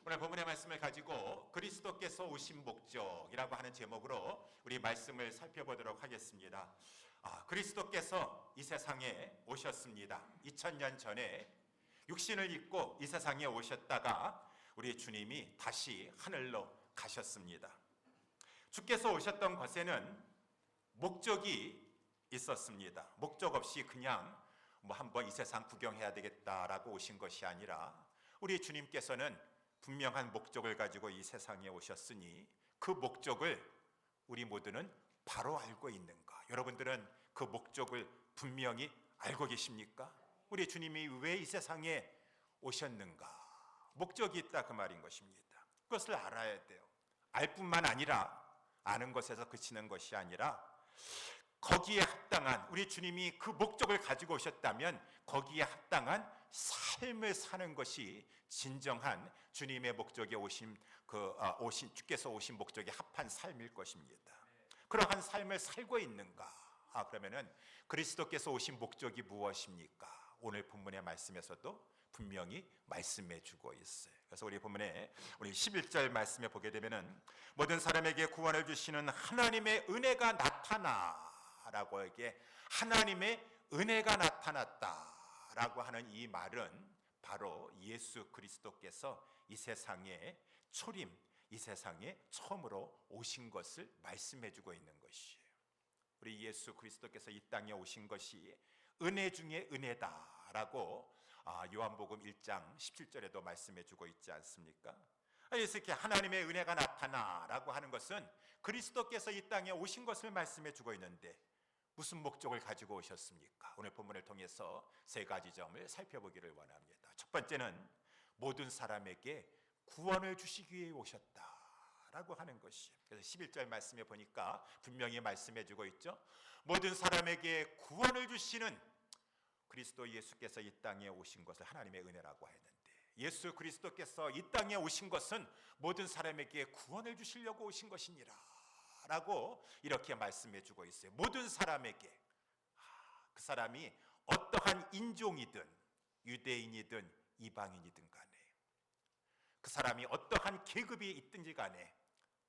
오늘 본문의 말씀을 가지고 그리스도께서 오신 목적이라고 하는 제목으로 우리 말씀을 살펴보도록 하겠습니다. 그리스도께서 이 세상에 오셨습니다. 2000년 전에 육신을 입고 이 세상에 오셨다가 우리 주님이 다시 하늘로 가셨습니다. 주께서 오셨던 것에는 목적이 있었습니다. 목적 없이 그냥 한번 이 세상 구경해야 되겠다라고 오신 것이 아니라 우리 주님께서는 분명한 목적을 가지고 이 세상에 오셨으니 그 목적을 우리 모두는 바로 알고 있는가? 여러분들은 그 목적을 분명히 알고 계십니까? 우리 주님이 왜 이 세상에 오셨는가? 목적이 있다 그 말인 것입니다. 그것을 알아야 돼요. 알 뿐만 아니라 아는 것에서 그치는 것이 아니라 거기에 합당한 우리 주님이 그 목적을 가지고 오셨다면 거기에 합당한 삶을 사는 것이 진정한 주님의 목적에 주께서 오신 목적에 합한 삶일 것입니다. 그러한 삶을 살고 있는가? 그러면은 그리스도께서 오신 목적이 무엇입니까? 오늘 본문의 말씀에서도 분명히 말씀해 주고 있어요. 그래서 우리 본문에 우리 11절 말씀에 보게 되면은 모든 사람에게 구원을 주시는 하나님의 은혜가 나타나라고 이게 하나님의 은혜가 나타났다라고 하는 이 말은 바로 예수 그리스도께서 이 세상에 이 세상에 처음으로 오신 것을 말씀해 주고 있는 것이에요. 우리 예수 그리스도께서 이 땅에 오신 것이 은혜 중에 은혜다라고 요한복음 1장 17절에도 말씀해 주고 있지 않습니까? 그래서 이렇게 하나님의 은혜가 나타나라고 하는 것은 그리스도께서 이 땅에 오신 것을 말씀해 주고 있는데 무슨 목적을 가지고 오셨습니까? 오늘 본문을 통해서 세 가지 점을 살펴보기를 원합니다. 첫 번째는 모든 사람에게 구원을 주시기 위해 오셨다라고 하는 것이에요. 그래서 11절 말씀에 보니까 분명히 말씀해 주고 있죠. 모든 사람에게 구원을 주시는 그리스도 예수께서 이 땅에 오신 것을 하나님의 은혜라고 했는데 예수 그리스도께서 이 땅에 오신 것은 모든 사람에게 구원을 주시려고 오신 것이니라 라고 이렇게 말씀해 주고 있어요. 모든 사람에게, 그 사람이 어떠한 인종이든 유대인이든 이방인이든 간에 그 사람이 어떠한 계급이 있든지 간에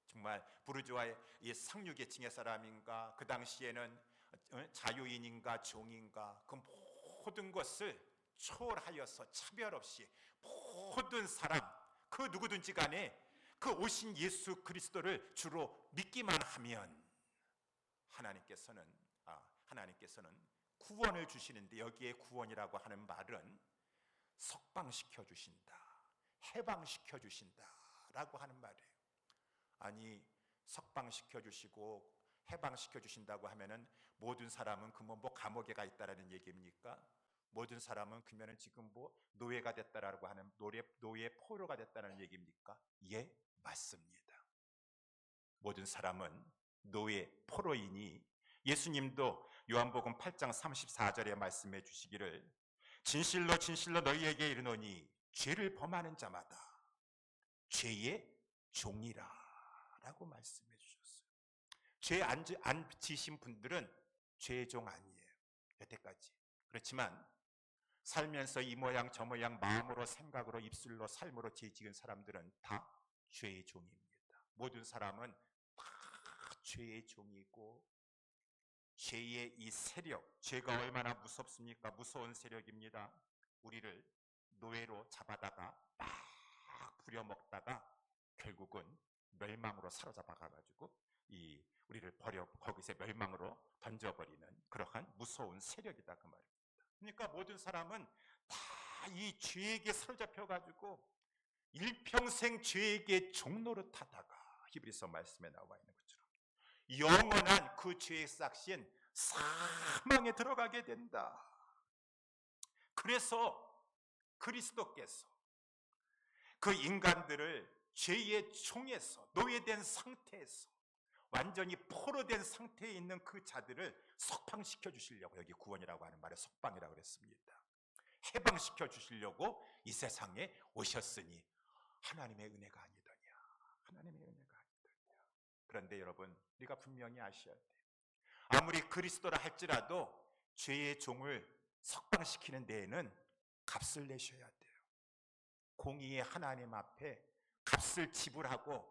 정말 부르주아의 상류계층의 사람인가 그 당시에는 자유인인가 종인가 그 모든 것을 초월하여서 차별 없이 모든 사람 그 누구든지 간에 그 오신 예수 그리스도를 주로 믿기만 하면 하나님께서는 구원을 주시는데 여기에 구원이라고 하는 말은 석방시켜 주신다, 해방시켜 주신다라고 하는 말이에요. 아니 석방시켜 주시고 해방시켜 주신다고 하면은 모든 사람은 그러면 감옥에 가 있다라는 얘기입니까? 모든 사람은 그러면은 지금 노예가 됐다라고 하는 노예 포로가 됐다는 얘기입니까? 예, 맞습니다. 모든 사람은 노예 포로이니 예수님도 요한복음 8장 34절에 말씀해 주시기를 진실로 진실로 너희에게 이르노니 죄를 범하는 자마다 죄의 종이라 라고 말씀해 주셨어요. 죄 안 지신 분들은 죄의 종 아니에요. 여태까지. 그렇지만 살면서 이 모양 저 모양 마음으로 생각으로 입술로 삶으로 죄 지은 사람들은 다 죄의 종입니다. 모든 사람은 다 죄의 종이고 죄의 이 세력, 죄가 얼마나 무섭습니까? 무서운 세력입니다. 우리를 노예로 잡아다가 막 부려먹다가 결국은 멸망으로 사로잡아 가지고 우리를 거기서 멸망으로 던져버리는 그러한 무서운 세력이다 그 말입니다. 그러니까 모든 사람은 다 이 죄에게 사로잡혀 가지고 일평생 죄에게 종노릇하다가 히브리서 말씀에 나와 있는 것처럼 영원한 그 죄의 싹신 사망에 들어가게 된다. 그래서 그리스도께서 그 인간들을 죄의 종에서 노예된 상태에서 완전히 포로된 상태에 있는 그 자들을 석방시켜 주시려고 여기 구원이라고 하는 말에 석방이라고 그랬습니다. 해방시켜 주시려고 이 세상에 오셨으니 하나님의 은혜가 아니더냐. 하나님의 은혜가 아니더냐. 그런데 여러분 우리가 분명히 아셔야 돼요. 아무리 그리스도라 할지라도 죄의 종을 석방시키는 데에는 값을 내셔야 돼요. 공의의 하나님 앞에 값을 지불하고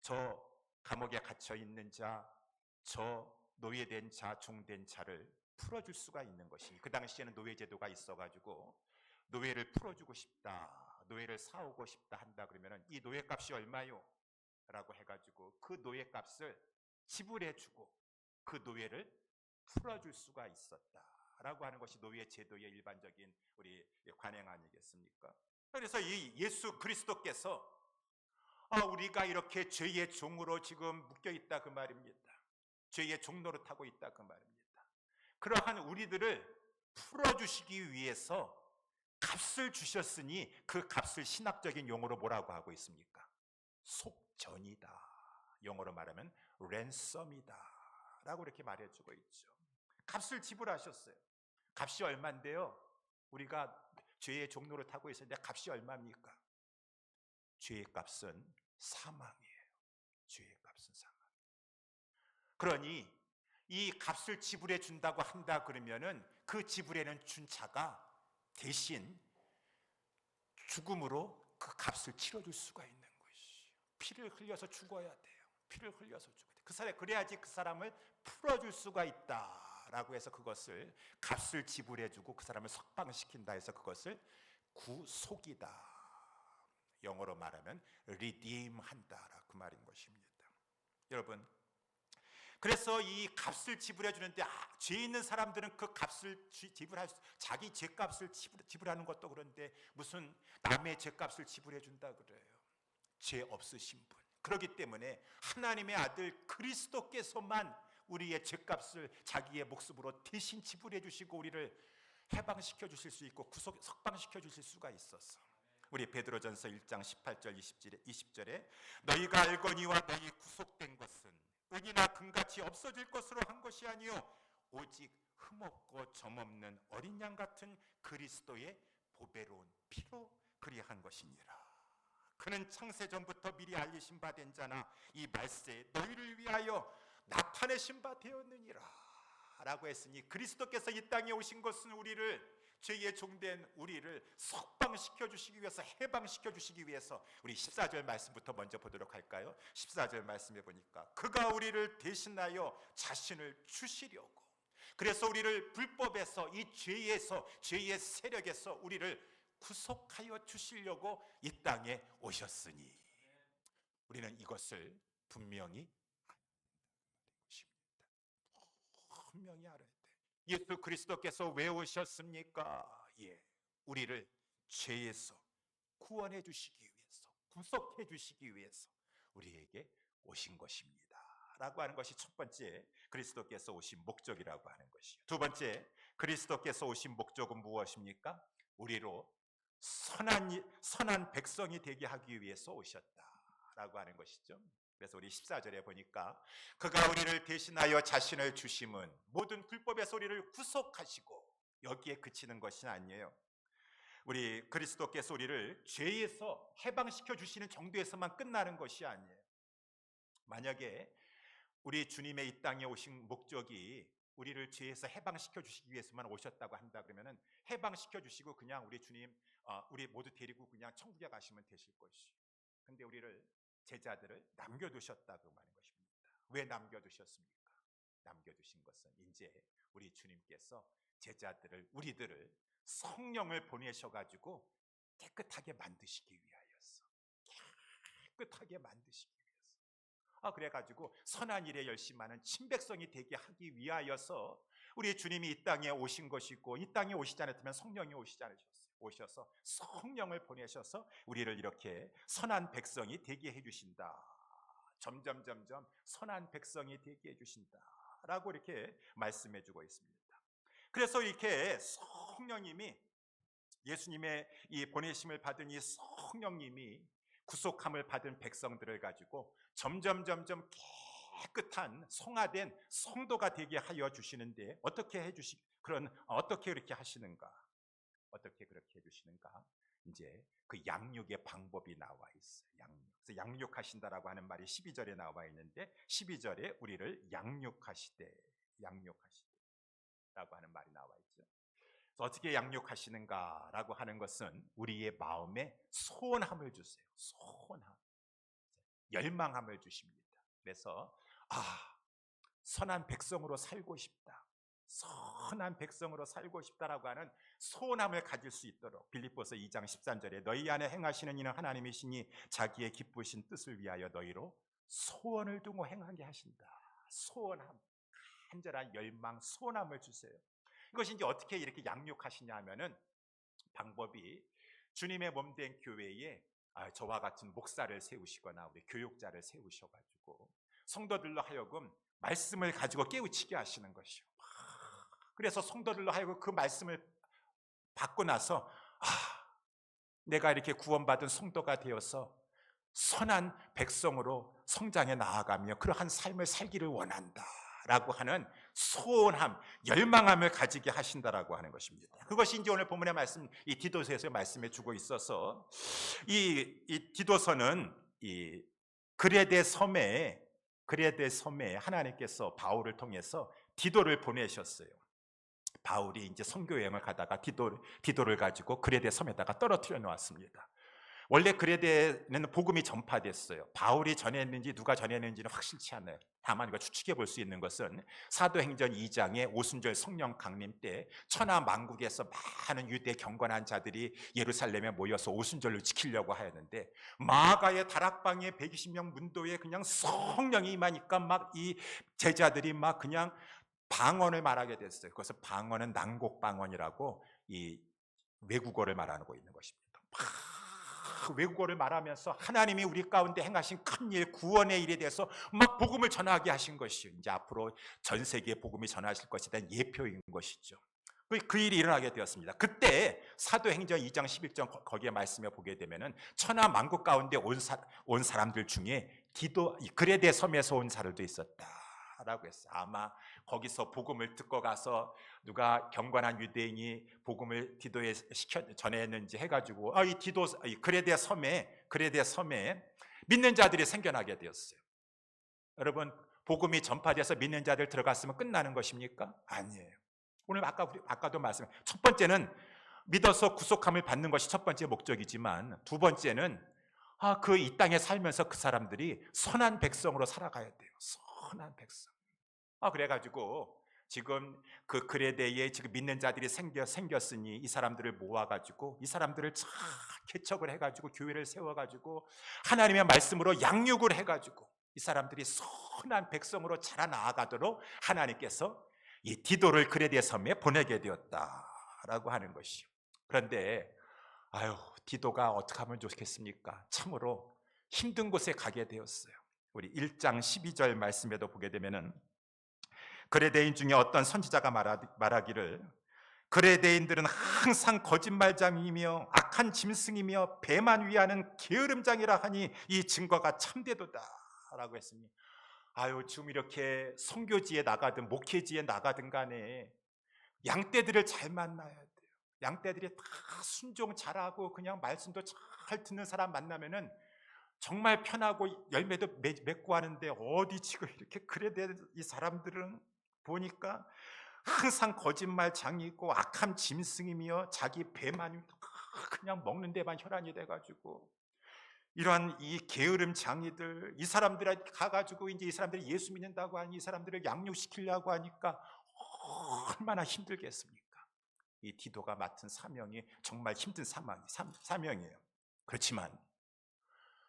저 감옥에 갇혀 있는 자, 저 노예된 자, 종된 자를 풀어줄 수가 있는 것이, 그 당시에는 노예제도가 있어가지고 노예를 풀어주고 싶다, 노예를 사오고 싶다 한다 그러면은 이 노예값이 얼마요? 라고 해가지고 그 노예값을 지불해주고 그 노예를 풀어줄 수가 있었다라고 하는 것이 노예 제도의 일반적인 우리 관행 아니겠습니까? 그래서 이 예수 그리스도께서 우리가 이렇게 죄의 종으로 지금 묶여 있다 그 말입니다. 죄의 종로를 타고 있다 그 말입니다. 그러한 우리들을 풀어주시기 위해서 값을 주셨으니 그 값을 신학적인 용어로 뭐라고 하고 있습니까? 속전이다. 영어로 말하면 랜섬이다 라고 이렇게 말해주고 있죠. 값을 지불하셨어요. 값이 얼마인데요? 우리가 죄의 종로를 타고 있었는데 값이 얼마입니까? 죄의 값은 사망이에요. 죄의 값은 사망. 그러니 이 값을 지불해 준다고 한다 그러면은 그 지불에는 준 자가 대신 죽음으로 그 값을 치러줄 수가 있는 것이, 피를 흘려서 죽어야 돼요. 피를 흘려서 죽어야 돼요. 그 사람, 그래야지 그 사람을 풀어줄 수가 있다라고 해서 그것을 값을 지불해주고 그 사람을 석방시킨다 해서 그것을 구속이다. 영어로 말하면 redeem 한다라 그 말인 것입니다. 여러분, 그래서 이 값을 지불해 주는데 죄 있는 사람들은 그 값을 지불할 수, 자기 죄값을 지불하는 것도 그런데 무슨 남의 죄값을 지불해 준다 그래요. 죄 없으신 분. 그렇기 때문에 하나님의 아들 그리스도께서만 우리의 죄값을 자기의 목숨으로 대신 지불해 주시고 우리를 해방시켜 주실 수 있고 석방시켜 주실 수가 있어서 우리 베드로전서 1장 18절 20절에 너희가 알거니와 너희 구속된 것은 은이나 금같이 없어질 것으로 한 것이 아니요 오직 흠없고 점없는 어린 양 같은 그리스도의 보배로운 피로 그리한 것이니라. 그는 창세전부터 미리 알리신 바 된 자나 이 말세에 너희를 위하여 나타내신 바 되었느니라 라고 했으니 그리스도께서 이 땅에 오신 것은 우리를, 죄의 종된 우리를 석방시켜 주시기 위해서, 해방시켜 주시기 위해서. 우리 14절 말씀부터 먼저 보도록 할까요? 14절 말씀해 보니까 그가 우리를 대신하여 자신을 주시려고, 그래서 우리를 불법에서, 이 죄에서, 죄의 세력에서 우리를 구속하여 주시려고 이 땅에 오셨으니 우리는 이것을 분명히 분명히 알아야 돼. 예수 그리스도께서 왜 오셨습니까? 우리를 죄에서 구원해 주시기 위해서, 구속해 주시기 위해서 우리에게 오신 것입니다 라고 하는 것이 첫 번째 그리스도께서 오신 목적이라고 하는 것이요. 두 번째 그리스도께서 오신 목적은 무엇입니까? 우리로 선한 백성이 되게 하기 위해서 오셨다라고 하는 것이죠. 그래서 우리 14절에 보니까 그가 우리를 대신하여 자신을 주심은 모든 불법의 소리를 구속하시고, 여기에 그치는 것이 아니에요. 우리 그리스도께서 우리를 죄에서 해방시켜 주시는 정도에서만 끝나는 것이 아니에요. 만약에 우리 주님의 이 땅에 오신 목적이 우리를 죄에서 해방시켜 주시기 위해서만 오셨다고 한다 그러면은 해방시켜 주시고 그냥 우리 주님, 우리 모두 데리고 그냥 천국에 가시면 되실 것이에요. 근데 우리를, 제자들을 남겨두셨다고 말하는 것입니다. 왜 남겨두셨습니까? 남겨두신 것은 이제 우리 주님께서 제자들을, 우리들을 성령을 보내셔가지고 깨끗하게 만드시기 위하여서, 깨끗하게 만드시기 위해서. 그래가지고 선한 일에 열심하는 친백성이 되게 하기 위하여서 우리 주님이 이 땅에 오신 것이고, 이 땅에 오시지 않았다면 성령이 오시지 않으셨어요. 오셔서 성령을 보내셔서 우리를 이렇게 선한 백성이 되게 해주신다. 점점 선한 백성이 되게 해주신다라고 이렇게 말씀해주고 있습니다. 그래서 이렇게 성령님이, 예수님의 이 보내심을 받은 이 성령님이 구속함을 받은 백성들을 가지고 점점 깨끗한 성화된 성도가 되게 하여 주시는데 어떻게 어떻게 그렇게 하시는가? 어떻게 그렇게 해주시는가? 이제 그 양육의 방법이 나와 있어요. 그래서 양육하신다라고 하는 말이 12절에 나와 있는데 12절에 우리를 양육하시되 라고 하는 말이 나와 있죠. 어떻게 양육하시는가라고 하는 것은 우리의 마음에 소원함을 주세요. 소원함, 열망함을 주십니다. 그래서 선한 백성으로 살고 싶다, 선한 백성으로 살고 싶다라고 하는 소원함을 가질 수 있도록 빌립보서 2장 13절에 너희 안에 행하시는 이는 하나님이시니 자기의 기쁘신 뜻을 위하여 너희로 소원을 두고 행하게 하신다. 소원함, 간절한 열망, 소원함을 주세요. 이것이 이제 어떻게 이렇게 양육하시냐 하면은 방법이 주님의 몸된 교회에 저와 같은 목사를 세우시거나 우리 교육자를 세우셔가지고 성도들로 하여금 말씀을 가지고 깨우치게 하시는 것이요. 그래서 성도들로 하여금 그 말씀을 받고 나서 내가 이렇게 구원받은 성도가 되어서 선한 백성으로 성장해 나아가며 그러한 삶을 살기를 원한다 라고 하는 소원함, 열망함을 가지게 하신다라고 하는 것입니다. 그것이 이제 오늘 본문의 말씀, 이 디도서에서 말씀해 주고 있어서 이 디도서는 이 그레데 섬에 하나님께서 바울을 통해서 디도를 보내셨어요. 바울이 이제 선교 여행을 가다가 디도를 가지고 그레데 섬에다가 떨어뜨려 놓았습니다. 원래 그레데는 복음이 전파됐어요. 바울이 전했는지 누가 전했는지는 확실치 않아요. 다만 이거 추측해 볼 수 있는 것은 사도행전 2장의 오순절 성령 강림 때 천하 만국에서 많은 유대 경건한 자들이 예루살렘에 모여서 오순절을 지키려고 하였는데 마가의 다락방에 120명 문도에 그냥 성령이 임하니까 막 이 제자들이 막 그냥 방언을 말하게 됐어요. 그것을 방언은 난곡방언이라고 이 외국어를 말하고 있는 것입니다. 외국어를 말하면서 하나님이 우리 가운데 행하신 큰 일, 구원의 일에 대해서 막 복음을 전하게 하신 것이요. 이제 앞으로 전 세계에 복음이 전하실 것에 대한 예표인 것이죠. 그 일이 일어나게 되었습니다. 그때 사도행전 2장 11절 거기에 말씀에 보게 되면은 천하 만국 가운데 온 사람들 중에 그레데 섬에서 온 사람도 있었다라고 했어요. 아마 거기서 복음을 듣고 가서 누가 경건한 유대인이 복음을 디도에 전했는지 해가지고 이 그레데 섬에 믿는 자들이 생겨나게 되었어요. 여러분, 복음이 전파돼서 믿는 자들 들어갔으면 끝나는 것입니까? 아니에요. 오늘 아까도 말씀, 첫 번째는 믿어서 구속함을 받는 것이 첫 번째 목적이지만 두 번째는 이 땅에 살면서 그 사람들이 선한 백성으로 살아가야 돼요. 선한 백성. 그래가지고 지금 그 그레데에 지금 믿는 자들이 생겼으니 이 사람들을 모아가지고 이 사람들을 잘 개척을 해가지고 교회를 세워가지고 하나님의 말씀으로 양육을 해가지고 이 사람들이 선한 백성으로 자라나가도록 하나님께서 이 디도를 그레데 섬에 보내게 되었다라고 하는 것이요. 그런데 디도가 어떻게 하면 좋겠습니까? 참으로 힘든 곳에 가게 되었어요. 우리 1장 12절 말씀에도 보게 되면은 그레데인 중에 어떤 선지자가 말하기를 그레데인들은 항상 거짓말장이며 악한 짐승이며 배만 위하는 게으름장이라 하니 이 증거가 참되도다 라고 했습니다. 지금 이렇게 선교지에 나가든 목회지에 나가든 간에 양떼들을 잘 만나야 돼요. 양떼들이 다 순종 잘하고 그냥 말씀도 잘 듣는 사람 만나면은 정말 편하고 열매도 맺고 하는데 어디 지금 이렇게 그레데 이 사람들은 보니까 항상 거짓말장이고 악한 짐승이며 자기 배만 그냥 먹는 데만 혈안이 돼가지고 이러한 이 게으름 장이들, 이 사람들 가가지고 이제 이 사람들이 예수 믿는다고 하니 이 사람들을 양육시키려고 하니까 얼마나 힘들겠습니까? 이 디도가 맡은 사명이 정말 힘든 사명이에요. 그렇지만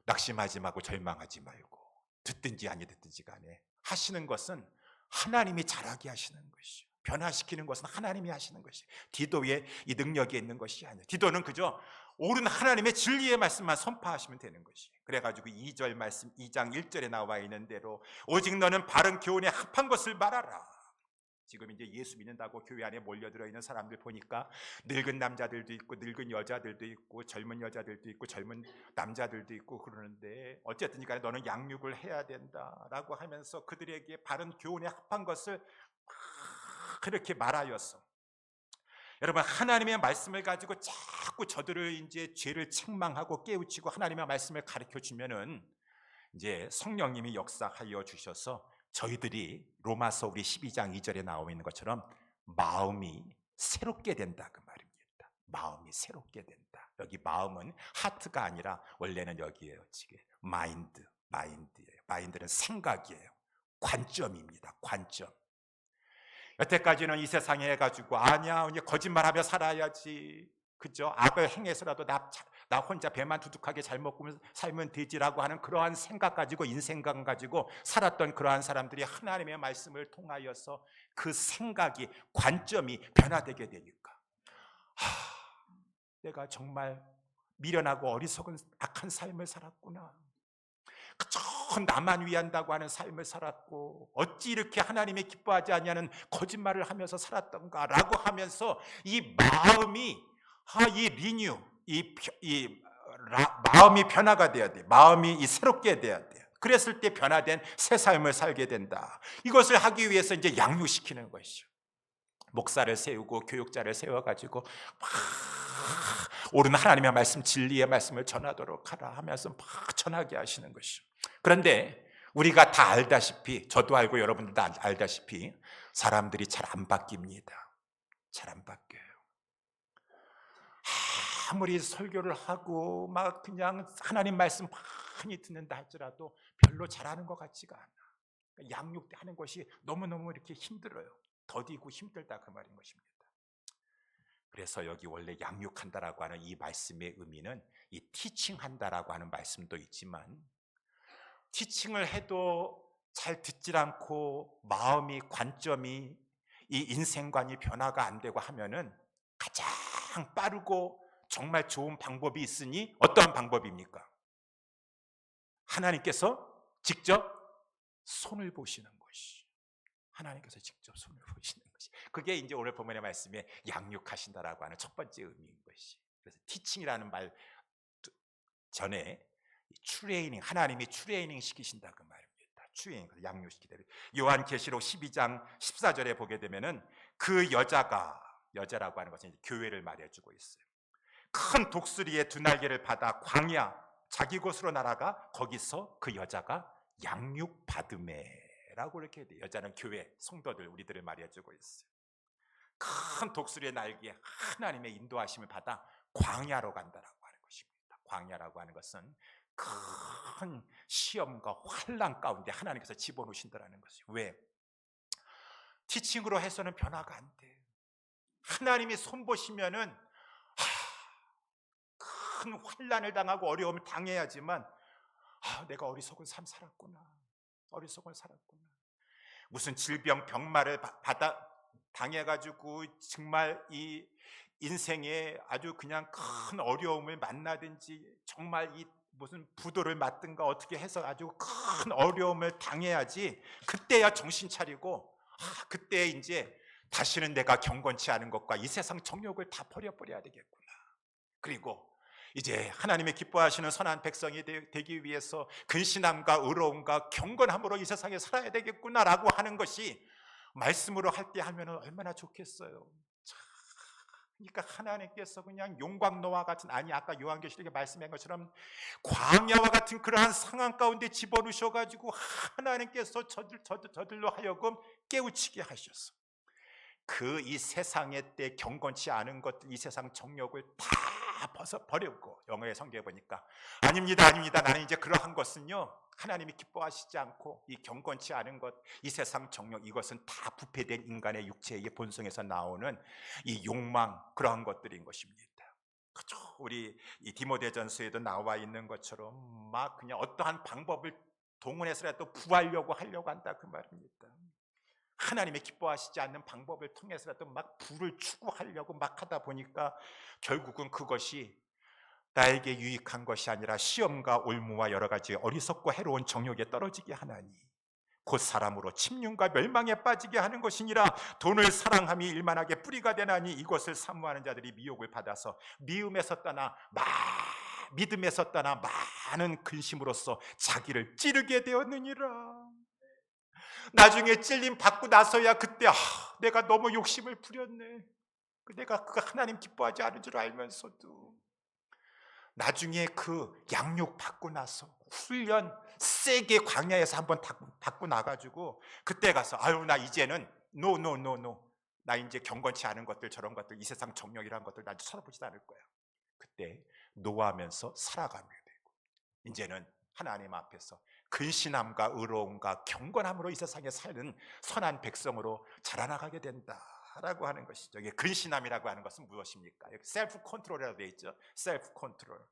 낙심하지 말고 절망하지 말고 듣든지 아니 듣든지 간에 하시는 것은 하나님이 잘하게 하시는 것이요. 변화시키는 것은 하나님이 하시는 것이 디도의 이 능력이 있는 것이 아니에요. 디도는 그저 옳은 하나님의 진리의 말씀만 선포하시면 되는 것이. 그래가지고 2절 말씀 2장 1절에 나와 있는 대로 오직 너는 바른 교훈에 합한 것을 말하라. 지금 이제 예수 믿는다고 교회 안에 몰려들어 있는 사람들 보니까 늙은 남자들도 있고 늙은 여자들도 있고 젊은 여자들도 있고 젊은 남자들도 있고 그러는데 어쨌든 간에 너는 양육을 해야 된다라고 하면서 그들에게 바른 교훈에 합한 것을 그렇게 말하였어. 여러분, 하나님의 말씀을 가지고 자꾸 저들을 이제 죄를 책망하고 깨우치고 하나님의 말씀을 가르쳐 주면은 이제 성령님이 역사하여 주셔서 저희들이 로마서 우리 12장 2절에 나와 있는 것처럼 마음이 새롭게 된다 그 말입니다. 마음이 새롭게 된다. 여기 마음은 하트가 아니라 원래는 여기에요. 지금 마인드예요. 마인드는 생각이에요. 관점입니다. 관점. 여태까지는 이 세상에 해가지고 아니야 이제 거짓말하며 살아야지, 그죠? 악을 행해서라도 나 혼자 배만 두둑하게 잘 먹고 살면 되지라고 하는 그러한 생각 가지고, 인생관 가지고 살았던 그러한 사람들이 하나님의 말씀을 통하여서 그 생각이, 관점이 변화되게 되니까 내가 정말 미련하고 어리석은 악한 삶을 살았구나, 그저 나만 위한다고 하는 삶을 살았고 어찌 이렇게 하나님이 기뻐하지 아니하는 거짓말을 하면서 살았던가라고 하면서 이 마음이 마음이 변화가 돼야 돼. 마음이 새롭게 돼야 돼. 그랬을 때 변화된 새 삶을 살게 된다. 이것을 하기 위해서 이제 양육시키는 것이죠. 목사를 세우고 교육자를 세워가지고 막 옳은 하나님의 말씀, 진리의 말씀을 전하도록 하라 하면서 막 전하게 하시는 것이죠. 그런데 우리가 다 알다시피, 저도 알고 여러분들도 다 알다시피 사람들이 잘 안 바뀝니다. 잘 안 바뀌어요. 아무리 설교를 하고 막 그냥 하나님 말씀 많이 듣는다 할지라도 별로 잘하는 것 같지가 않아. 양육하는 것이 너무너무 이렇게 힘들어요. 더디고 힘들다 그 말인 것입니다. 그래서 여기 원래 양육한다라고 하는 이 말씀의 의미는 이 티칭한다라고 하는 말씀도 있지만, 티칭을 해도 잘 듣질 않고 마음이, 관점이, 이 인생관이 변화가 안 되고 하면은 가장 빠르고 정말 좋은 방법이 있으니 어떠한 방법입니까? 하나님께서 직접 손을 보시는 것이, 하나님께서 직접 손을 보시는 것이, 그게 이제 오늘 본문의 말씀에 양육하신다라고 하는 첫 번째 의미인 것이. 그래서 티칭이라는 말 전에 트레이닝, 하나님이 트레이닝 시키신다 그 말입니다. 트레이닝, 양육시키다. 요한계시록 12장 14절에 보게 되면은 그 여자라고 하는 것은 교회를 말해주고 있어요. 큰 독수리의 두 날개를 받아 광야 자기 곳으로 날아가 거기서 그 여자가 양육받음에라고 이렇게 돼요. 여자는 교회 성도들, 우리들을 말해주고 있어요. 큰 독수리의 날개에 하나님의 인도하심을 받아 광야로 간다라고 하는 것입니다. 광야라고 하는 것은 큰 시험과 환난 가운데 하나님께서 집어넣으신다라는 것이에요. 왜? 티칭으로 해서는 변화가 안 돼. 하나님이 손보시면은 큰 환난을 당하고 어려움을 당해야지만 내가 어리석은 삶 살았구나, 어리석은 살았구나. 무슨 질병 병마를 당해가지고 정말 이 인생에 아주 그냥 큰 어려움을 만나든지, 정말 이 무슨 부도를 맞든가 어떻게 해서 아주 큰 어려움을 당해야지 그때야 정신 차리고 그때 이제 다시는 내가 경건치 않은 것과 이 세상 정욕을 다 버려버려야 되겠구나. 그리고 이제 하나님의 기뻐하시는 선한 백성이 되기 위해서 근신함과 의로움과 경건함으로 이 세상에 살아야 되겠구나라고 하는 것이 말씀으로 할 때 하면 얼마나 좋겠어요. 그러니까 하나님께서 그냥 용광로와 같은, 아니 아까 요한계시록에 말씀한 것처럼 광야와 같은 그러한 상황 가운데 집어넣으셔가지고 하나님께서 저들로 하여금 깨우치게 하셨어. 그 이 세상의 때 경건치 않은 것들, 이 세상 정욕을 다 버리고, 영어의 성경에 보니까 아닙니다 나는 이제 그러한 것은요 하나님이 기뻐하시지 않고 이 경건치 않은 것, 이 세상 정욕, 이것은 다 부패된 인간의 육체의 본성에서 나오는 이 욕망, 그러한 것들인 것입니다. 그죠? 우리 이 디모데전서에도 나와 있는 것처럼 막 그냥 어떠한 방법을 동원해서라도 부하려고 한다 그 말입니다. 하나님의 기뻐하시지 않는 방법을 통해서라도 막 부를 추구하려고 막 하다 보니까 결국은 그것이 나에게 유익한 것이 아니라 시험과 올무와 여러 가지 어리석고 해로운 정욕에 떨어지게 하나니 곧 사람으로 침륜과 멸망에 빠지게 하는 것이니라. 돈을 사랑함이 일만하게 뿌리가 되나니 이것을 사모하는 자들이 미혹을 받아서 믿음에서 떠나 많은 근심으로써 자기를 찌르게 되었느니라. 나중에 찔림 받고 나서야 그때 내가 너무 욕심을 부렸네, 내가 그 하나님 기뻐하지 않은 줄 알면서도 나중에 그 양육 받고 나서 훈련 세게 광야에서 한번 받고 나가지고 그때 가서 나 이제는 노 나 이제 경건치 않은 것들, 저런 것들, 이 세상 정욕이라는 것들 나 쳐다보지도 않을 거야. 그때 노하면서 살아가게 되고, 이제는 하나님 앞에서 근신함과 의로움과 경건함으로 이 세상에 사는 선한 백성으로 자라나가게 된다라고 하는 것이죠. 이게 근신함이라고 하는 것은 무엇입니까? 셀프 컨트롤이라고 되어 있죠. 셀프 컨트롤.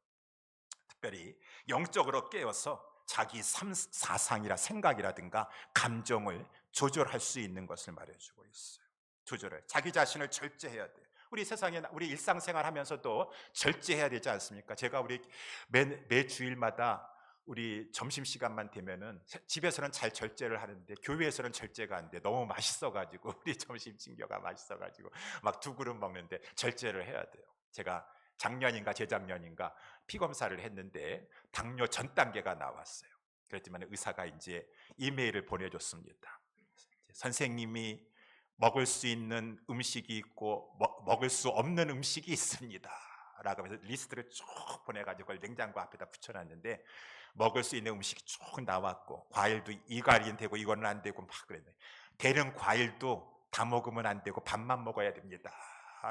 특별히 영적으로 깨어서 자기 사상이라 생각이라든가 감정을 조절할 수 있는 것을 말해주고 있어요. 조절을, 자기 자신을 절제해야 돼요. 우리 세상에, 우리 일상생활 하면서도 절제해야 되지 않습니까? 제가 우리 매 주일마다 우리 점심시간만 되면은 집에서는 잘 절제를 하는데 교회에서는 절제가 안 돼. 너무 맛있어가지고 우리 점심 진교가 맛있어가지고 막 2그릇 먹는데 절제를 해야 돼요. 제가 작년인가 재작년인가 피검사를 했는데 당뇨 전 단계가 나왔어요. 그렇지만 의사가 이제 이메일을 보내줬습니다. 선생님이 먹을 수 있는 음식이 있고 먹을 수 없는 음식이 있습니다 라고 해서 리스트를 쭉 보내가지고 냉장고 앞에다 붙여놨는데, 먹을 수 있는 음식이 쭉 나왔고, 과일도 이갈이 되고 이거는 안 되고 막 그랬네. 되는 과일도 다 먹으면 안 되고 반만 먹어야 됩니다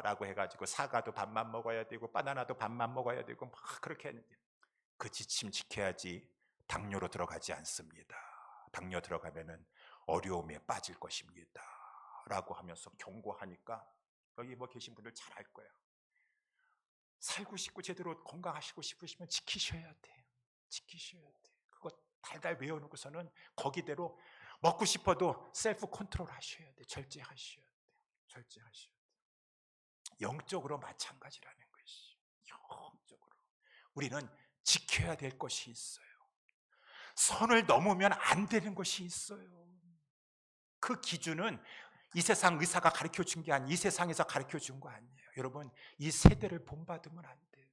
라고 해가지고, 사과도 반만 먹어야 되고 바나나도 반만 먹어야 되고 막 그렇게 했는데, 그 지침 지켜야지 당뇨로 들어가지 않습니다. 당뇨 들어가면은 어려움에 빠질 것입니다 라고 하면서 경고하니까, 여기 뭐 계신 분들 잘 알 거예요. 살고 싶고 제대로 건강하시고 싶으시면 지키셔야 돼요. 지키셔야 돼요. 그거 달달 외워놓고서는 거기대로 먹고 싶어도 셀프 컨트롤 하셔야 돼요. 절제하셔야 돼요. 절제하셔야 돼요. 영적으로 마찬가지라는 것이죠. 영적으로 우리는 지켜야 될 것이 있어요. 선을 넘으면 안 되는 것이 있어요. 그 기준은 이 세상 의사가 가르쳐 준 게 아니에요. 이 세상에서 가르쳐 준 거 아니에요. 여러분, 이 세대를 본받으면 안 돼요.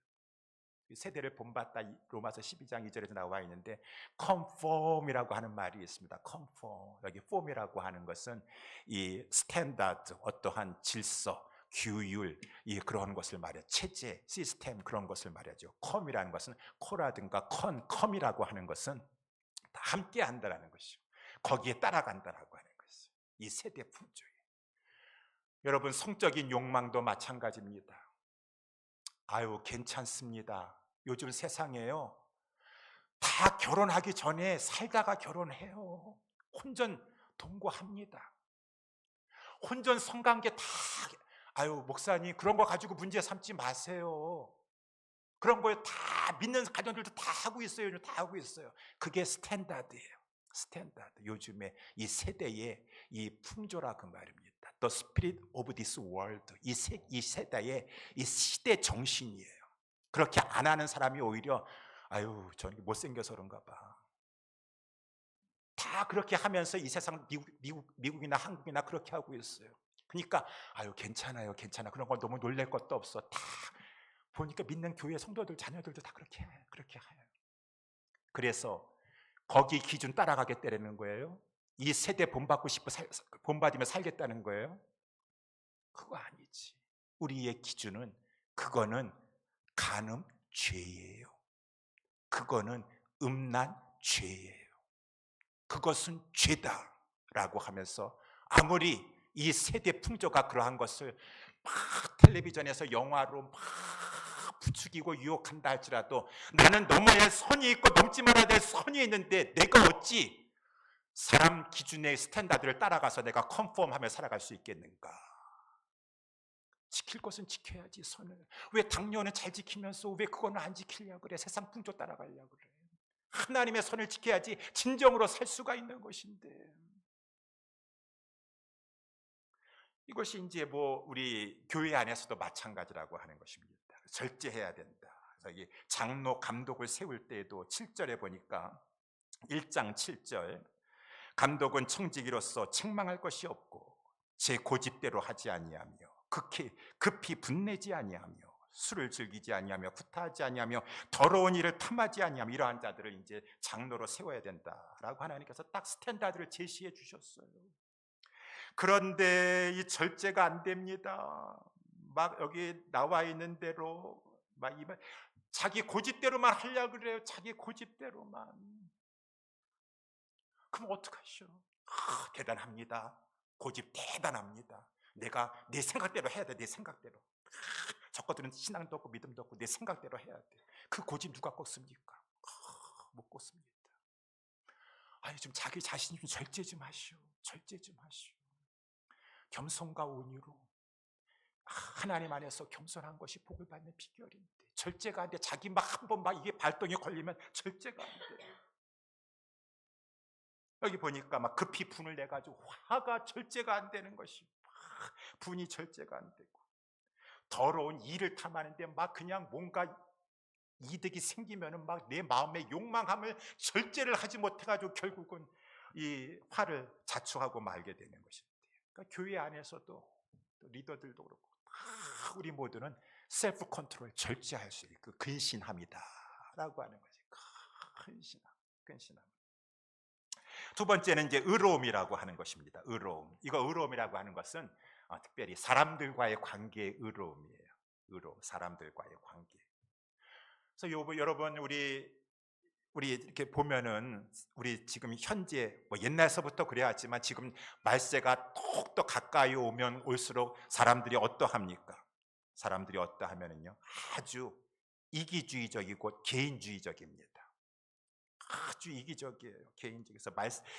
이 세대를 본받다, 로마서 12장 2절에서 나와 있는데, conform이라고 하는 말이 있습니다. conform. 여기 form이라고 하는 것은 이 스탠다드, 어떠한 질서, 규율, 이 그런 것을 말해요. 체제, 시스템, 그런 것을 말하죠. com이라는 것은 co라든가 com이라고 하는 것은 다 함께 한다라는 것이죠. 거기에 따라간다라고 하는 것이죠. 이 세대 풍조예요. 여러분, 성적인 욕망도 마찬가지입니다. 아유, 괜찮습니다. 요즘 세상에요, 다 결혼하기 전에 살다가 결혼해요. 혼전 동거합니다. 혼전 성관계 다. 아유, 목사님 그런 거 가지고 문제 삼지 마세요. 그런 거에 다 믿는 가정들도 다 하고 있어요. 다 하고 있어요. 그게 스탠다드예요. 스탠다드. 요즘에 이 세대의 이 풍조라 그 말입니다. The spirit of this world. 이 세대의 이 시대 정신이에요. 그렇게 안 하는 사람이 오히려 아유, 저는 못생겨서 그런가 봐. 다 그렇게 하면서 이 세상 미국이나 한국이나 그렇게 하고 있어요. 그러니까 아유, 괜찮아요, 괜찮아. 그런 건 너무 놀랄 것도 없어. 다 보니까 믿는 교회 성도들 자녀들도 다 그렇게 해요. 그렇게 해요. 그래서 거기 기준 따라가겠다는 거예요. 이 세대 본받고 싶어 본받으며 살겠다는 거예요. 그거 아니지. 우리의 기준은, 그거는 간음 죄예요. 그거는 음란 죄예요. 그것은 죄다라고 하면서, 아무리 이 세대 풍조가 그러한 것을 막 텔레비전에서 영화로 막 부추기고 유혹한다 할지라도, 나는 넘어야 할 선이 있고 넘지 말아야 될 선이 있는데 내가 어찌 사람 기준의 스탠다드를 따라가서 내가 컨폼하며 살아갈 수 있겠는가? 지킬 것은 지켜야지, 선을. 왜 당뇨는 잘 지키면서 왜 그거는 안 지키려고 그래? 세상 풍조 따라가려고 그래? 하나님의 선을 지켜야지 진정으로 살 수가 있는 것인데. 이것이 이제 뭐 우리 교회 안에서도 마찬가지라고 하는 것입니다. 절제해야 된다. 그래서 이 장로 감독을 세울 때에도 7절에 보니까, 1장 7절, 감독은 청지기로서 책망할 것이 없고 제 고집대로 하지 아니하며 급히 분내지 아니하며 술을 즐기지 아니하며 구타하지 아니하며 더러운 일을 탐하지 아니하며, 이러한 자들을 이제 장로로 세워야 된다라고 하나님께서 딱 스탠다드를 제시해 주셨어요. 그런데 이 절제가 안 됩니다. 막 여기 나와 있는 대로 막 자기 고집대로만 하려고 그래요. 자기 고집대로만. 그럼 어떡하시오? 대단합니다. 고집 대단합니다. 내가 내 생각대로 해야 돼. 내 생각대로. 적거들은 신앙도 없고 믿음도 없고 내 생각대로 해야 돼. 그 고집 누가 꺾습니까? 못 꺾습니다. 좀 자기 자신 좀 절제 좀 하시오. 절제 좀 하시오. 겸손과 온유로 하나님 안에서 겸손한 것이 복을 받는 비결인데 절제가 안 돼. 자기 막 한 번 막 이게 발동이 걸리면 절제가 안 돼. 여기 보니까 막 급히 분을 내가지고 화가 절제가 안 되는 것이 분이 절제가 안 되고 더러운 일을 탐하는데 막 그냥 뭔가 이득이 생기면은 막 내 마음의 욕망함을 절제를 하지 못해가지고 결국은 이 화를 자초하고 말게 되는 것입니다. 그러니까 교회 안에서도 리더들도 그렇고 다 우리 모두는 셀프 컨트롤 절제할 수 있고 근신함이다라고 하는 거지. 근신함. 두 번째는 이제 의로움이라고 하는 것입니다. 의로움이라고 하는 것은 특별히 사람들과의 관계의 의로움이에요. 사람들과의 관계. 그래서 여러분 우리 이렇게 보면은 우리 지금 현재 뭐 옛날서부터 그래왔지만 지금 말세가 더욱더 가까이 오면 올수록 사람들이 어떠합니까? 사람들이 어떠하면은요 아주 이기주의적이고 개인주의적입니다. 아주 이기적이에요. 개인적에서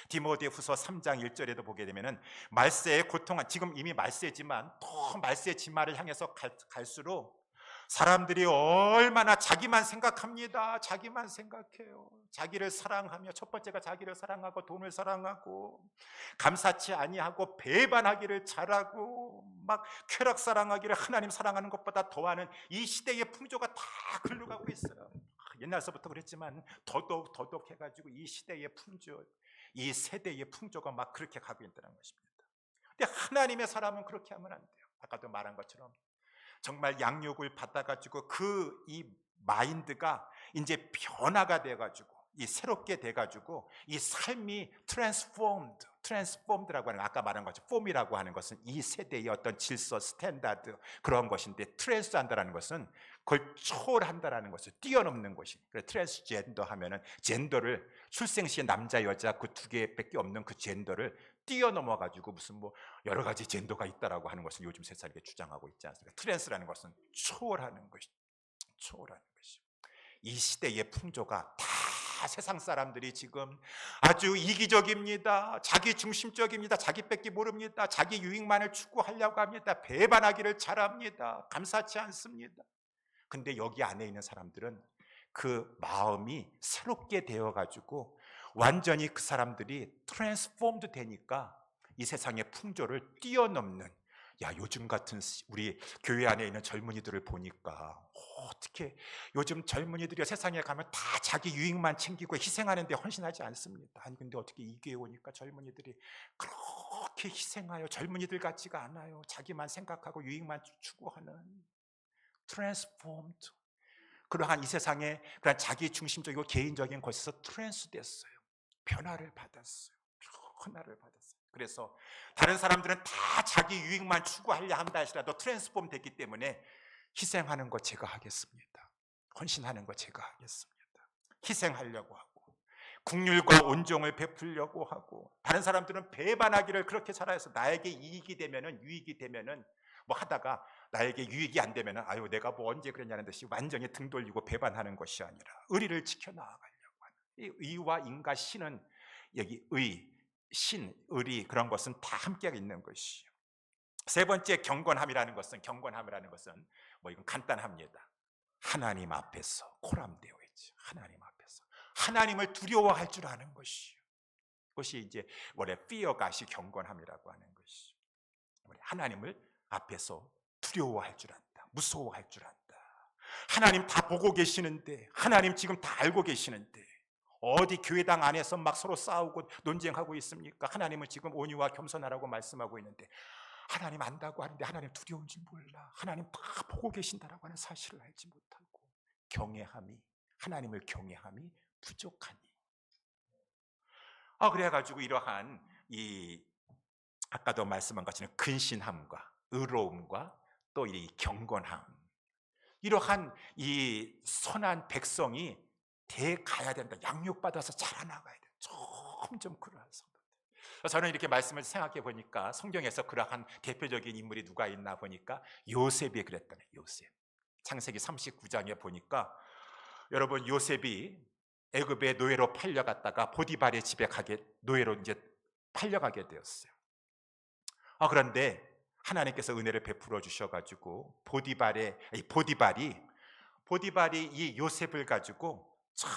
디모데후서 3장 1절에도 보게 되면은 말세의 고통은 지금 이미 말세지만 더 말세의 진말을 향해서 갈수록 사람들이 얼마나 자기만 생각합니다. 자기만 생각해요. 자기를 사랑하며 첫 번째가 자기를 사랑하고 돈을 사랑하고 감사치 아니하고 배반하기를 잘하고 막 쾌락 사랑하기를 하나님 사랑하는 것보다 더하는 이 시대의 풍조가 다 글로 가고 있어요. 옛날서부터 그랬지만 더더욱 해가지고 이 시대의 풍조, 이 세대의 풍조가 막 그렇게 가고 있다는 것입니다. 근데 하나님의 사람은 그렇게 하면 안 돼요. 아까도 말한 것처럼 정말 양육을 받아가지고 이 마인드가 이제 변화가 돼가지고 이 새롭게 돼가지고 이 삶이 트랜스폼드라고 하는 아까 말한 것처럼 폼이라고 하는 것은 이 세대의 어떤 질서, 스탠다드 그런 것인데 트랜스한다라는 것은 그걸 초월한다라는 것을 뛰어넘는 것이. 그래서 트랜스젠더 하면은 젠더를 출생 시에 남자 여자 그 두 개밖에 없는 그 젠더를 뛰어넘어 가지고 무슨 뭐 여러 가지 젠더가 있다라고 하는 것을 요즘 세상에 주장하고 있지 않습니까? 트랜스라는 것은 초월하는 것이. 이 시대의 풍조가 다 세상 사람들이 지금 아주 이기적입니다. 자기 중심적입니다. 자기밖에 모릅니다. 자기 유익만을 추구하려고 합니다. 배반하기를 잘합니다. 감사치 않습니다. 근데 여기 안에 있는 사람들은 그 마음이 새롭게 되어가지고 완전히 그 사람들이 트랜스폼드 되니까 이 세상의 풍조를 뛰어넘는 요즘 같은 우리 교회 안에 있는 젊은이들을 보니까 어떻게 요즘 젊은이들이 세상에 가면 다 자기 유익만 챙기고 희생하는데 헌신하지 않습니다. 아니 근데 어떻게 이 교회 오니까 젊은이들이 그렇게 희생하여 젊은이들 같지가 않아요. 자기만 생각하고 유익만 추구하는 트랜스폼드. 그러한 이 세상에 그런 자기 중심적이고 개인적인 것에서 트랜스됐어요. 변화를 받았어요. 그래서 다른 사람들은 다 자기 유익만 추구하려 한다 할지라도 트랜스폼 됐기 때문에 희생하는 거 제가 하겠습니다. 헌신하는 거 제가 하겠습니다. 희생하려고 하고 긍휼과 온종을 베풀려고 하고 다른 사람들은 배반하기를 그렇게 잘해서 나에게 이익이 되면은 유익이 되면은 뭐 하다가 나에게 유익이 안 되면은 아유 내가 뭐 언제 그랬냐는 듯이 완전히 등 돌리고 배반하는 것이 아니라 의리를 지켜나가려고 하는 이 의와 인과 신은 여기 의리 그런 것은 다 함께 있는 것이에요. 세 번째 경건함이라는 것은 뭐 이건 간단합니다. 하나님 앞에서 코람되어 있죠. 하나님 앞에서 하나님을 두려워할 줄 아는 것이요. 그것이 이제 원래 fear가시 경건함이라고 하는 것이. 하나님을 앞에서 두려워할 줄 안다. 무서워할 줄 안다. 하나님 다 보고 계시는데, 하나님 지금 다 알고 계시는데 어디 교회당 안에서 막 서로 싸우고 논쟁하고 있습니까? 하나님은 지금 온유와 겸손하라고 말씀하고 있는데 하나님 안다고 하는데 하나님 두려운지 몰라. 하나님 다 보고 계신다라고 하는 사실을 알지 못하고 하나님을 경외함이 부족하니. 그래가지고 이러한 아까도 말씀한 것처럼 근신함과 의로움과 또 이 경건함, 이러한 이 선한 백성이 돼 가야 된다. 양육받아서 자라나가야 돼. 점점 그러한 성도들. 저는 이렇게 말씀을 생각해 보니까 성경에서 그러한 대표적인 인물이 누가 있나 보니까 요셉이 그랬다네. 요셉. 창세기 39장에 보니까 여러분 요셉이 애굽의 노예로 팔려갔다가 보디발의 집에 가게 노예로 이제 팔려가게 되었어요. 그런데 하나님께서 은혜를 베풀어 주셔가지고 보디발이 이 요셉을 가지고 참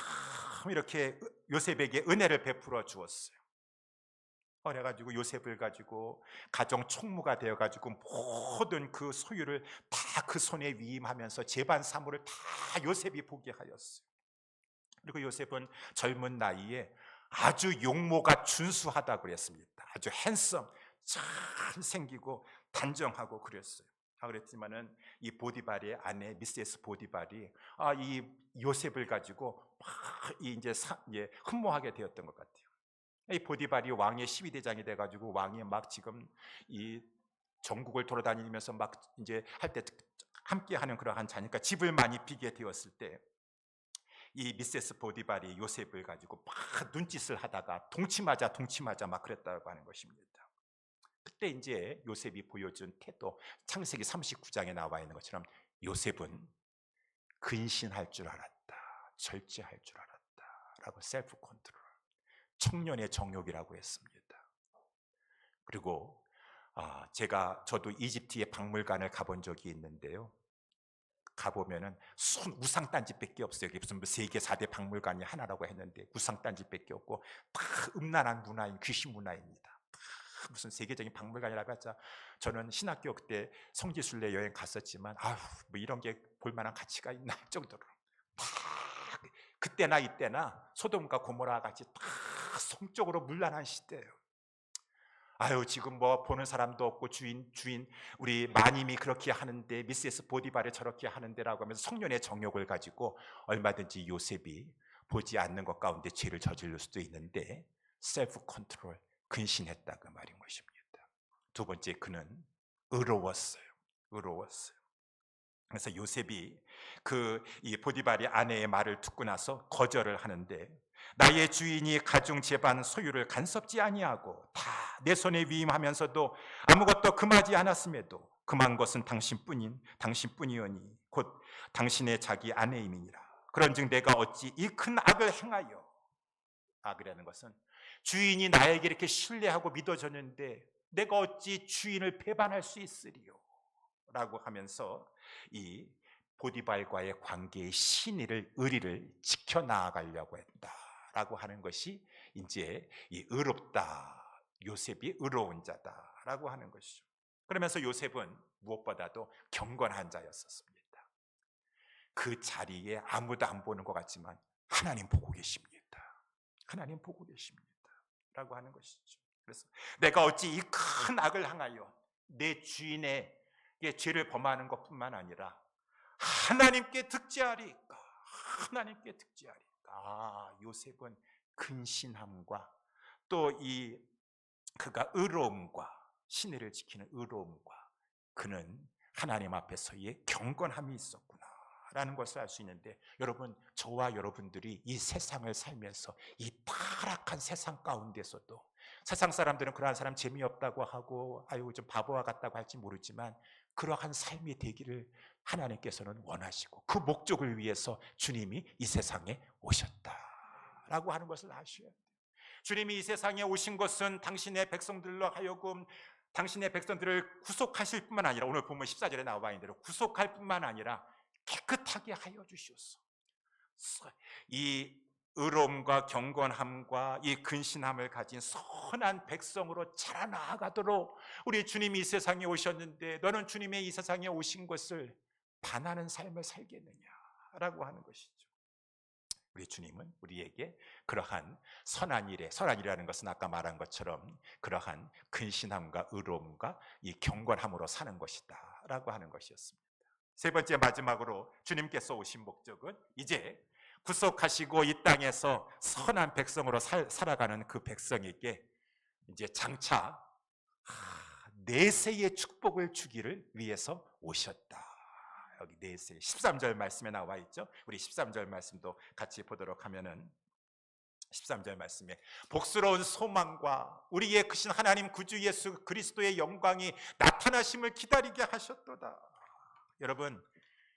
이렇게 요셉에게 은혜를 베풀어 주었어요. 그래가지고 요셉을 가지고 가정 총무가 되어가지고 모든 그 소유를 다 그 손에 위임하면서 재반 사무를 다 요셉이 보게 하였어요. 그리고 요셉은 젊은 나이에 아주 용모가 준수하다 그랬습니다. 아주 핸섬, 잘 생기고 단정하고 그랬어요. 그랬지만은 이 보디발의 아내 미세스 보디발이 이 요셉을 가지고 막 이제 흠모하게 되었던 것 같아요. 이 보디발이 왕의 12대장이 돼가지고 왕이 막 지금 이 전국을 돌아다니면서 막 이제 할 때 함께하는 그러한 자니까 집을 많이 비게 되었을 때 이 미세스 보디발이 요셉을 가지고 막 눈짓을 하다가 동치마자 막 그랬다고 하는 것입니다. 그때 이제 요셉이 보여준 태도, 창세기 39장에 나와 있는 것처럼 요셉은 근신할 줄 알았다, 절제할 줄 알았다 라고 셀프 컨트롤, 청년의 정욕이라고 했습니다. 그리고 저도 이집트의 박물관을 가본 적이 있는데요. 가보면은 우상단지밖에 없어요. 무슨 세계 4대 박물관이 하나라고 했는데 우상단지밖에 없고 다 음란한 문화인 귀신 문화입니다. 다 무슨 세계적인 박물관이라고 하자. 저는 신학교 그때 성지순례 여행 갔었지만 뭐 이런 게 볼만한 가치가 있나 할 정도로 다 그때나 이때나 소돔과 고모라 같이 다 성적으로 문란한 시대예요. 지금 뭐 보는 사람도 없고 주인 우리 마님이 그렇게 하는데 미세스 보디발이 저렇게 하는데라고 하면서 성년의 정욕을 가지고 얼마든지 요셉이 보지 않는 것 가운데 죄를 저지를 수도 있는데 셀프 컨트롤, 근신했다 그 말인 것입니다. 두 번째, 그는 의로웠어요. 그래서 요셉이 이 보디발의 아내의 말을 듣고 나서 거절을 하는데, 나의 주인이 가중 재반 소유를 간섭지 아니하고 다 내 손에 위임하면서도 아무것도 금하지 않았음에도 금한 것은 당신뿐이오니 곧 당신의 자기 아내임이니라. 그런즉 내가 어찌 이 큰 악을 행하여, 악이라는 것은 주인이 나에게 이렇게 신뢰하고 믿어줬는데 내가 어찌 주인을 배반할 수 있으리요 라고 하면서 이 보디발과의 관계의 의리를 지켜나가려고 했다라고 하는 것이 이제 이 의롭다, 요셉이 의로운 자다라고 하는 것이죠. 그러면서 요셉은 무엇보다도 경건한 자였었습니다. 그 자리에 아무도 안 보는 것 같지만 하나님 보고 계십니다. 하나님 보고 계십니다 라고 하는 것이죠. 그래서 내가 어찌 이 큰 악을 행하여 내 주인의 죄를 범하는 것뿐만 아니라 하나님께 득죄하리까. 요셉은 근신함과 또 그가 의로움과 신의를 지키는 의로움과 그는 하나님 앞에서의 경건함이 있었구나 라는 것을 알 수 있는데, 여러분, 저와 여러분들이 이 세상을 살면서 이 타락한 세상 가운데서도, 세상 사람들은 그러한 사람 재미없다고 하고 좀 바보와 같다고 할지 모르지만 그러한 삶이 되기를 하나님께서는 원하시고 그 목적을 위해서 주님이 이 세상에 오셨다라고 하는 것을 아셔야 돼요. 주님이 이 세상에 오신 것은 당신의 백성들로 하여금 당신의 백성들을 구속하실 뿐만 아니라, 오늘 보면 14절에 나와 있는 대로 구속할 뿐만 아니라 깨끗하게 하여 주시옵소서. 이 의로움과 경건함과 이 근신함을 가진 선한 백성으로 자라나가도록 우리 주님이 이 세상에 오셨는데 너는 주님의 이 세상에 오신 것을 반하는 삶을 살겠느냐라고 하는 것이죠. 우리 주님은 우리에게 그러한 선한이라는 것은 아까 말한 것처럼 그러한 근신함과 의로움과 이 경건함으로 사는 것이다 라고 하는 것이었습니다. 세 번째, 마지막으로 주님께서 오신 목적은 이제 구속하시고 이 땅에서 선한 백성으로 살아가는 그 백성에게 이제 장차 내세의 축복을 주기를 위해서 오셨다. 여기 내세 13절 말씀에 나와 있죠. 우리 13절 말씀도 같이 보도록 하면은 13절 말씀에 복스러운 소망과 우리의 크신 하나님 구주 예수 그리스도의 영광이 나타나심을 기다리게 하셨도다. 여러분,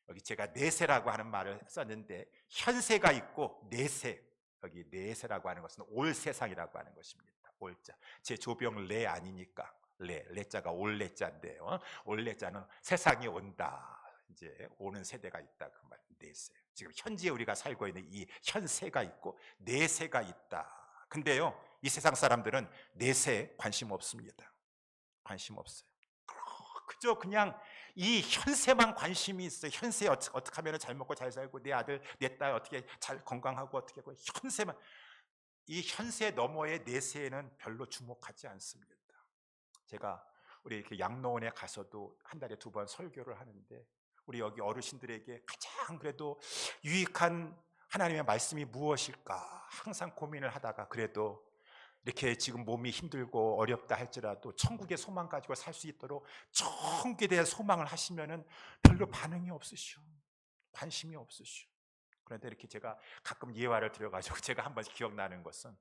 여기 제가 내세라고 하는 말을 썼는데 현세가 있고 내세, 여기 내세라고 하는 것은 올 세상이라고 하는 것입니다. 올자, 제 조병 레 아니니까 레자가 올레자인데요. 올레자는 세상이 온다, 이제 오는 세대가 있다, 그 말. 내세, 지금 현지에 우리가 살고 있는 이 현세가 있고 내세가 있다. 근데요, 이 세상 사람들은 내세에 관심 없습니다. 관심 없어요. 그저 그냥 이 현세만 관심이 있어요. 현세에 어떻게 하면 잘 먹고 잘 살고 내 아들 내 딸 어떻게 잘 건강하고 어떻게 하고, 현세만, 이 현세 너머의 내세에는 별로 주목하지 않습니다. 제가 우리 이렇게 양로원에 가서도 한 달에 2번 설교를 하는데, 우리 여기 어르신들에게 가장 그래도 유익한 하나님의 말씀이 무엇일까 항상 고민을 하다가, 그래도 이렇게 지금 몸이 힘들고 어렵다 할지라도 천국의 소망 가지고 살 수 있도록 천국에 대한 소망을 하시면은 별로 반응이 없으시오. 관심이 없으시오. 그런데 이렇게 제가 가끔 예화를 들어가지고 제가 한번 기억나는 것은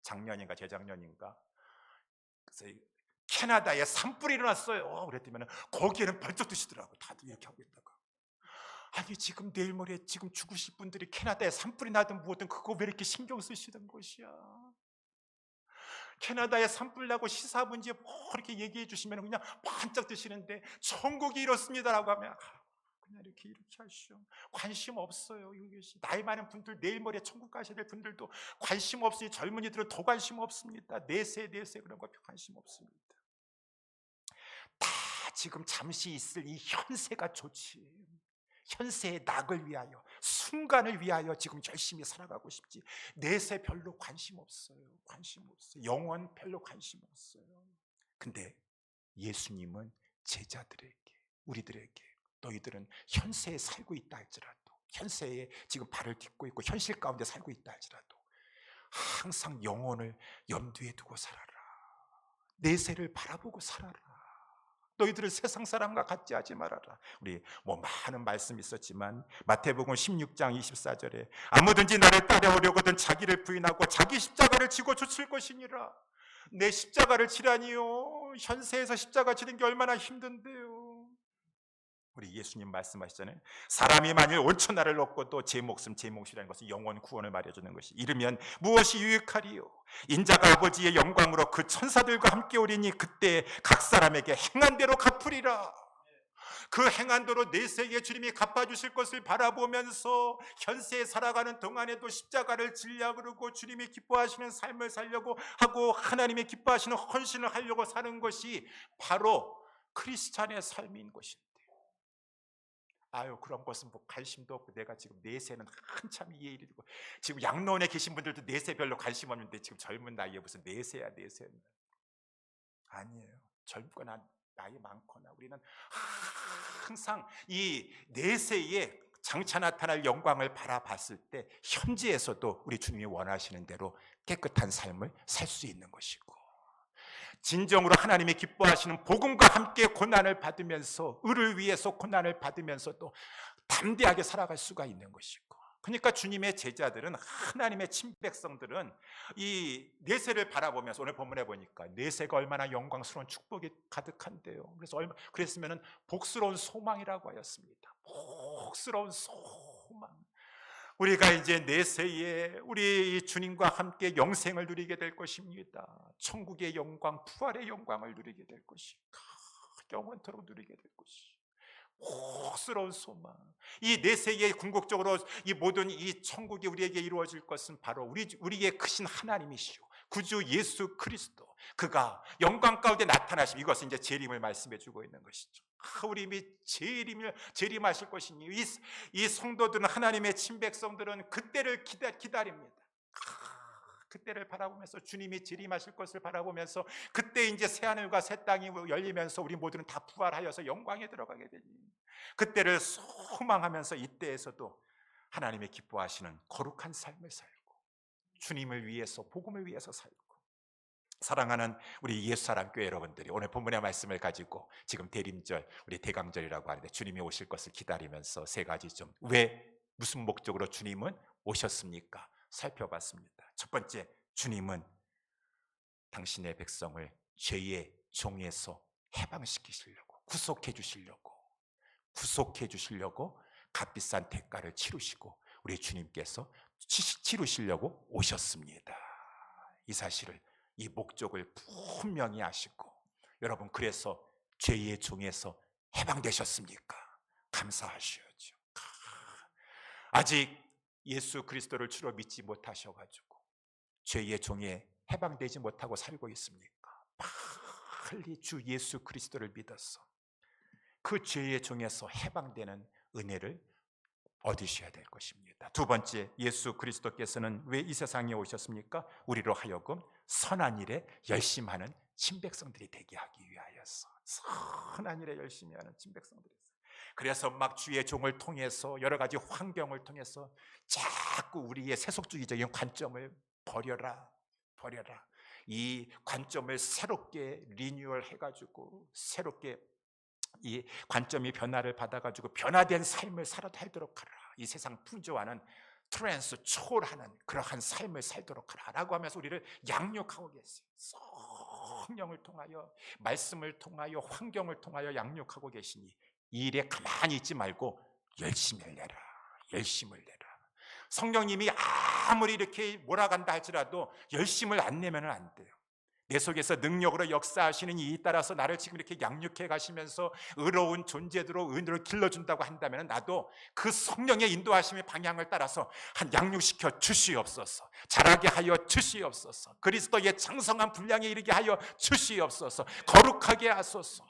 작년인가 재작년인가, 그래서 캐나다에 산불이 일어났어요. 그랬더니 거기에는 벌쩍 드시더라고. 다들 이렇게 하고 있다가, 아니 지금 내일 모레 지금 죽으실 분들이 캐나다에 산불이 나든 뭐든 그거 왜 이렇게 신경 쓰시는 것이야. 캐나다에 산불 나고 시사 문제 뭐 이렇게 얘기해 주시면 그냥 반짝 드시는데, 천국이 이렇습니다라고 하면 그냥 이렇게 하시오. 관심 없어요. 이것이 나이 많은 분들, 내일 모레 천국 가셔야 될 분들도 관심 없으니 젊은이들은 더 관심 없습니다. 내세 그런 거 관심 없습니다. 다 지금 잠시 있을 이 현세가 좋지. 현세의 낙을 위하여, 순간을 위하여 지금 열심히 살아가고 싶지, 내세 별로 관심 없어요. 관심 없어요. 영원 별로 관심 없어요. 근데 예수님은 제자들에게, 우리들에게, 너희들은 현세에 살고 있다 할지라도, 현세에 지금 발을 딛고 있고 현실 가운데 살고 있다 할지라도 항상 영혼을 염두에 두고 살아라. 내세를 바라보고 살아라. 너희들은 세상 사람과 같지 하지 말아라. 우리 뭐 많은 말씀이 있었지만 마태복음 16장 24절에 아무든지 나를 따라오려거든 자기를 부인하고 자기 십자가를 지고 쫓을 것이니라. 내 십자가를 지라니요. 현세에서 십자가 지는 게 얼마나 힘든데요. 우리 예수님 말씀하시잖아요. 사람이 만일 온천 나를 얻고도 제 목숨 제 몫이라는 것은 영원 구원을 말해주는 것이, 이르면 무엇이 유익하리요. 인자가 아버지의 영광으로 그 천사들과 함께 오리니 그때 각 사람에게 행한 대로 갚으리라. 그 행한 대로 내세에 주님이 갚아주실 것을 바라보면서 현세에 살아가는 동안에도 십자가를 지려고 그러고 주님이 기뻐하시는 삶을 살려고 하고 하나님이 기뻐하시는 헌신을 하려고 사는 것이 바로 크리스찬의 삶인 것입니다. 아유, 그런 것은 뭐 관심도 없고, 내가 지금 내세는 한참 이해를 되고, 지금 양로원에 계신 분들도 내세 별로 관심 없는데 지금 젊은 나이에 무슨 내세야. 아니에요. 젊거나 나이 많거나 우리는 항상 이 내세에 장차 나타날 영광을 바라봤을 때 현지에서도 우리 주님이 원하시는 대로 깨끗한 삶을 살 수 있는 것이고, 진정으로 하나님이 기뻐하시는 복음과 함께 고난을 받으면서, 의를 위해서 고난을 받으면서도 담대하게 살아갈 수가 있는 것이고, 그러니까 주님의 제자들은, 하나님의 친백성들은 이 내세를 바라보면서, 오늘 본문에 보니까 내세가 얼마나 영광스러운 축복이 가득한데요. 그랬으면 복스러운 소망이라고 하였습니다. 복스러운 소망. 우리가 이제 내세에 우리 주님과 함께 영생을 누리게 될 것입니다. 천국의 영광, 부활의 영광을 누리게 될 것이, 영원토록 누리게 될 것이 복스러운 소망. 이 내세에 궁극적으로 이 모든 이 천국이 우리에게 이루어질 것은 바로 우리의 크신 하나님이시오, 구주 예수 그리스도, 그가 영광 가운데 나타나시면, 이것은 이제 재림을 말씀해 주고 있는 것이죠. 우리 재림하실 것이니 이 성도들은, 하나님의 친백성들은 그때를 기다립니다. 그때를 바라보면서, 주님이 재림하실 것을 바라보면서, 그때 이제 새하늘과 새 땅이 열리면서 우리 모두는 다 부활하여서 영광에 들어가게 되니, 그때를 소망하면서 이때에서도 하나님의 기뻐하시는 거룩한 삶을 살고, 주님을 위해서, 복음을 위해서 살고. 사랑하는 우리 옛사랑교회 여러분들이 오늘 본문의 말씀을 가지고 지금 대림절, 우리 대강절이라고 하는데 주님이 오실 것을 기다리면서 세 가지 좀, 왜, 무슨 목적으로 주님은 오셨습니까? 살펴봤습니다. 첫 번째, 주님은 당신의 백성을 죄의 종에서 해방시키시려고, 구속해 주시려고 값비싼 대가를 치르시고 우리 주님께서 치르시려고 오셨습니다. 이 사실을, 이 목적을 분명히 아시고, 여러분, 그래서 죄의 종에서 해방되셨습니까? 감사하셔야죠. 아직 예수 그리스도를 주로 믿지 못하셔가지고 죄의 종에 해방되지 못하고 살고 있습니까? 빨리 주 예수 그리스도를 믿어서 그 죄의 종에서 해방되는 은혜를 얻으셔야 될 것입니다. 두 번째, 예수 그리스도께서는 왜 이 세상에 오셨습니까? 우리로 하여금 선한 일에 열심하는 친백성들이 되게 하기 위하여서. 선한 일에 열심히 하는 친백성들이. 그래서 막 주의 종을 통해서, 여러 가지 환경을 통해서 자꾸 우리의 세속주의적인 관점을 버려라. 이 관점을 새롭게 리뉴얼 해가지고, 새롭게 이 관점이 변화를 받아가지고 변화된 삶을 살도록 하라. 이 세상 풍조와는 초월하는 그러한 삶을 살도록 하라라고 하면서 우리를 양육하고 계세요. 성령을 통하여, 말씀을 통하여, 환경을 통하여 양육하고 계시니 이 일에 가만히 있지 말고 열심을 내라. 성령님이 아무리 이렇게 몰아간다 할지라도 열심을 안 내면 안 돼요. 내 속에서 능력으로 역사하시는 이 따라서 나를 지금 이렇게 양육해 가시면서 의로운 존재로 은혜로 길러준다고 한다면 나도 그 성령의 인도하심의 방향을 따라서 한 양육시켜 주시옵소서. 자라게 하여 주시옵소서. 그리스도의 장성한 분량에 이르게 하여 주시옵소서. 거룩하게 하소서.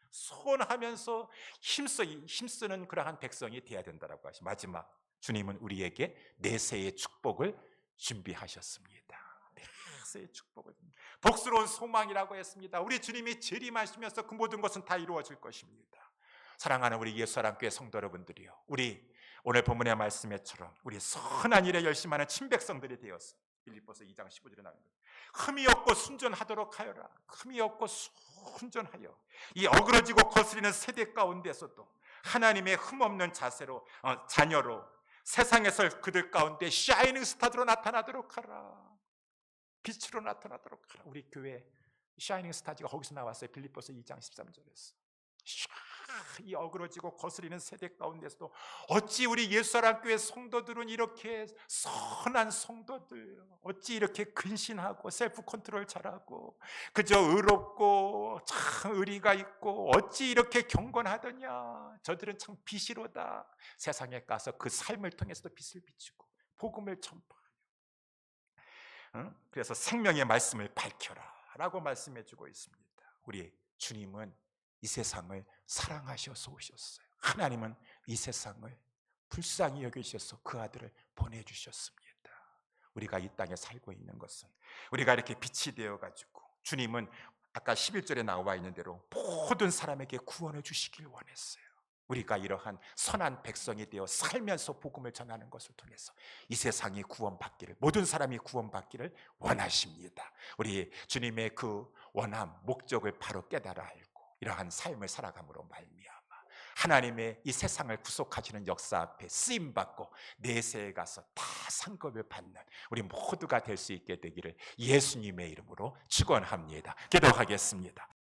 소원하면서 힘쓰는 그러한 백성이 되어야 된다라고 하시. 마지막, 주님은 우리에게 내세의 축복을 준비하셨습니다. 내세의 축복을, 복스러운 소망이라고 했습니다. 우리 주님이 재림하시면서 그 모든 것은 다 이루어질 것입니다. 사랑하는 우리 예수사랑교회 성도 여러분들이요, 우리 오늘 본문의 말씀에처럼 우리 선한 일에 열심하는 친백성들이 되어서 빌립보서 2장 15절에 나옵니다. 흠이 없고 순전하도록 하여라. 흠이 없고 순전하여 이 어그러지고 거스리는 세대 가운데서도 하나님의 흠없는 자녀로 세상에서 그들 가운데 샤이닝 스타로 나타나도록 하라. 빛으로 나타나도록 하라. 우리 교회 샤이닝 스타즈가 거기서 나왔어요. 빌립보서 2장 13절에서. 이 어그러지고 거스리는 세대 가운데서도 어찌 우리 예수사랑교회 성도들은 이렇게 선한 성도들, 어찌 이렇게 근신하고 셀프 컨트롤 잘하고 그저 의롭고 참 의리가 있고 어찌 이렇게 경건하더냐. 저들은 참 빛이로다. 세상에 가서 그 삶을 통해서도 빛을 비추고 복음을 전파하여, 그래서 생명의 말씀을 밝혀라 라고 말씀해주고 있습니다. 우리 주님은 이 세상을 사랑하셔서 오셨어요. 하나님은 이 세상을 불쌍히 여기셔서 그 아들을 보내주셨습니다. 우리가 이 땅에 살고 있는 것은, 우리가 이렇게 빛이 되어가지고, 주님은 아까 11절에 나와 있는 대로 모든 사람에게 구원을 주시길 원했어요. 우리가 이러한 선한 백성이 되어 살면서 복음을 전하는 것을 통해서 이 세상이 구원받기를, 모든 사람이 구원받기를 원하십니다. 우리 주님의 그 원함, 목적을 바로 깨달아 알고 이러한 삶을 살아감으로 말미암아 하나님의 이 세상을 구속하시는 역사 앞에 쓰임받고 내세에 가서 다 상급을 받는 우리 모두가 될 수 있게 되기를 예수님의 이름으로 축원합니다. 기도하겠습니다.